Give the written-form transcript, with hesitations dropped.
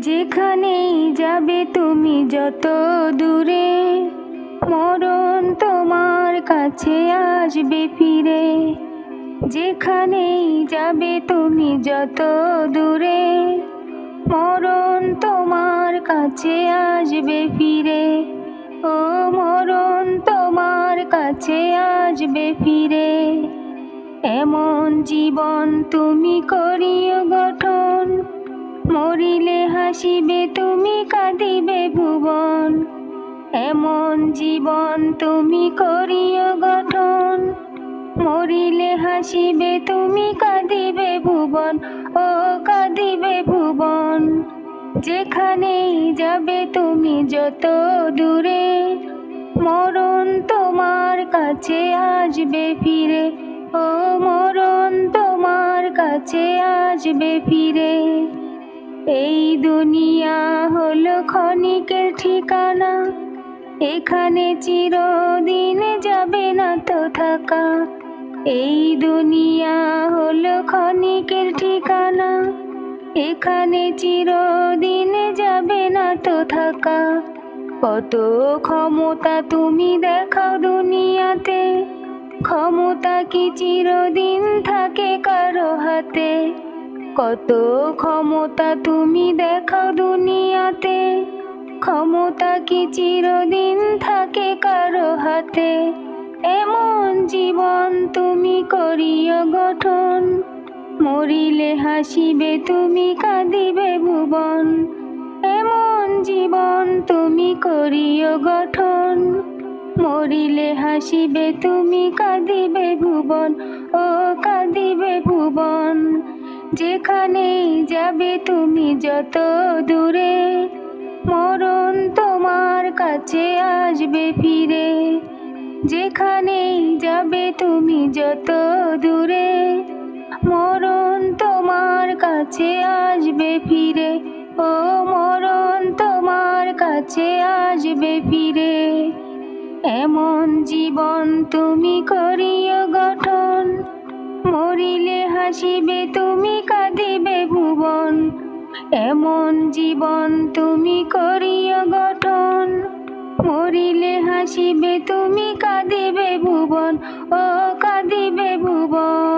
যেখানেই যাবে তুমি যত দূরে, মরণ তোমার কাছে আসবে ফিরে। যেখানেই যাবে তুমি যত দূরে, মরণ তোমার কাছে আসবে ফিরে। ও মরণ তোমার কাছে আসবে ফিরে। এমন জীবন তুমি করিও গঠন, মরিলে হাসিবে তুমি কাঁদিবে ভুবন। এমন জীবন তুমি করিও গঠন, মরিলে হাসিবে তুমি কাঁদিবে ভুবন। ও কাঁদিবে ভুবন। যেখানেই যাবে তুমি যত দূরে, মরণ তোমার কাছে আসবে ফিরে। ও মরণ তোমার কাছে আসবে ফিরে। এই দুনিয়া হলো ক্ষণিকের ঠিকানা, এখানে চিরদিন যাবে না তো থাকা। এই দুনিয়া হলো ক্ষণিকের ঠিকানা, এখানে চিরদিন যাবে না তো থাকা। কত ক্ষমতা তুমি দেখাও দুনিয়াতে, ক্ষমতা কি চিরদিন থাকে কারো হাতে। কত ক্ষমতা তুমি দেখাও দুনিয়াতে, ক্ষমতা কি চিরদিন থাকে কারো হাতে। এমন জীবন তুমি করিও গঠন, মরিলে হাসিবে তুমি কাঁদিবে ভুবন। এমন জীবন তুমি করিও গঠন, মরিলে হাসিবে তুমি কাঁদিবে ভুবন। ও কাঁদিবে ভুবন। যেখানেই যাবে তুমি যত দূরে, মরণ তোমার কাছে আসবে ফিরে। যেখানেই যাবে তুমি যত দূরে, মরণ তোমার কাছে আসবে ফিরে। ও মরণ তোমার কাছে আসবে ফিরে। এমন জীবন তুমি করিও গঠন, মরিলে হাসিবে তুমি কাঁদিবে ভুবন। এমন জীবন তুমি করিও গঠন, মরিলে হাসিবে তুমি কাঁদিবে ভুবন। ও কাঁদিবে ভুবন।